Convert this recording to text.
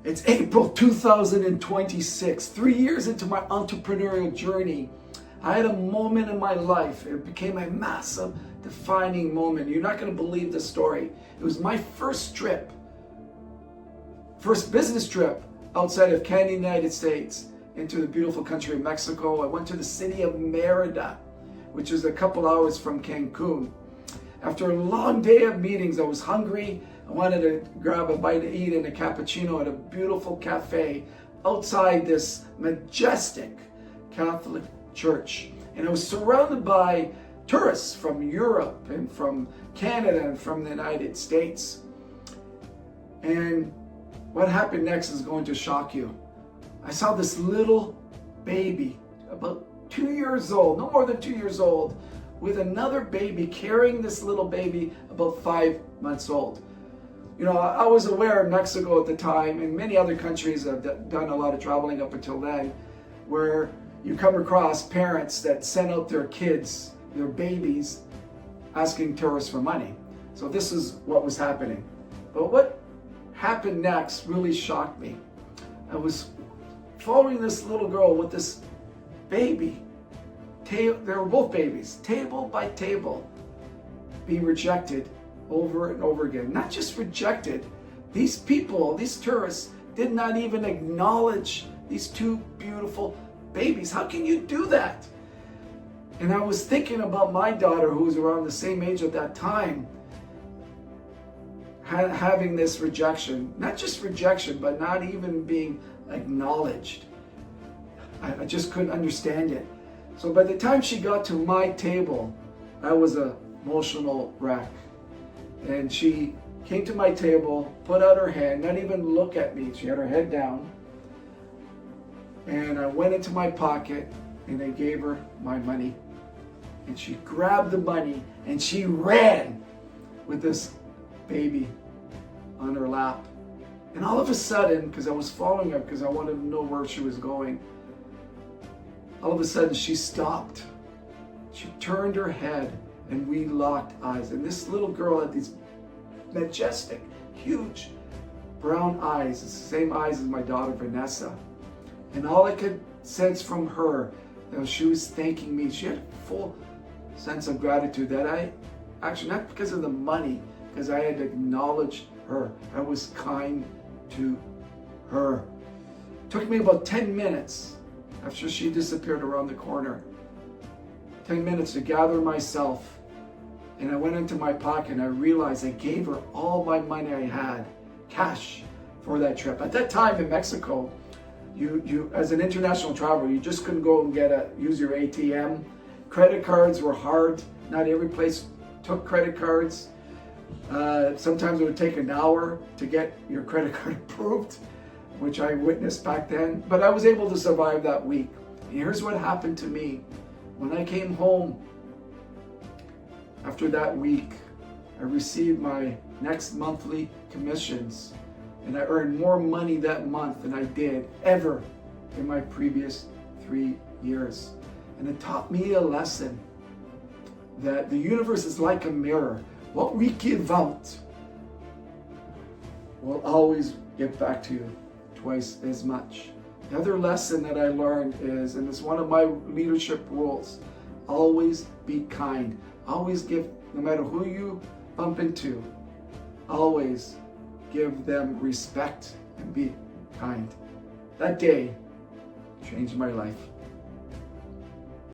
It's April 2026, 3 years into my entrepreneurial journey. I had a moment in my life. It became a massive defining moment. You're not going to believe the story. It was my first business trip outside of Canada, United States, into the beautiful country of Mexico. I went to the city of Merida, which is a couple hours from Cancun. After a long day of meetings, I was hungry. I wanted to grab a bite to eat and a cappuccino at a beautiful cafe outside this majestic Catholic church. And I was surrounded by tourists from Europe and from Canada and from the United States. And what happened next is going to shock you. I saw this little baby, about 2 years old, no more than 2 years old, with another baby carrying this little baby about 5 months old. You know, I was aware of Mexico at the time, and many other countries have done a lot of traveling up until then, where you come across parents that send out their kids, their babies, asking tourists for money. So this is what was happening. But what happened next really shocked me. I was following this little girl with this baby. They were both babies, table by table, being rejected over and over again. Not just rejected, these people, these tourists, did not even acknowledge these two beautiful babies. How can you do that? And I was thinking about my daughter, who was around the same age at that time, having this rejection. Not just rejection, but not even being acknowledged. I just couldn't understand it. So by the time she got to my table, I was an emotional wreck. And she came to my table, put out her hand, not even look at me. She had her head down. And I went into my pocket and I gave her my money. And she grabbed the money and she ran with this baby on her lap. And all of a sudden, because I was following her because I wanted to know where she was going, all of a sudden she stopped. She turned her head and we locked eyes. And this little girl had these majestic, huge brown eyes. It's the same eyes as my daughter Vanessa. And all I could sense from her, she was thanking me. She had a full sense of gratitude that I, actually not because of the money, because I had acknowledged her. I was kind to her. It took me about 10 minutes after she disappeared around the corner. 10 minutes to gather myself. And I went into my pocket and I realized I gave her all my money I had, cash, for that trip. At that time in Mexico, you as an international traveler, you just couldn't go and use your ATM. Credit cards were hard. Not every place took credit cards. Sometimes it would take an hour to get your credit card approved, which I witnessed back then. But I was able to survive that week. And here's what happened to me. When I came home after that week, I received my next monthly commissions. And I earned more money that month than I did ever in my previous 3 years. And it taught me a lesson that the universe is like a mirror. What we give out will always get back to you twice as much. The other lesson that I learned is, and it's one of my leadership rules, always be kind. Always give, no matter who you bump into, always give them respect and be kind. That day changed my life.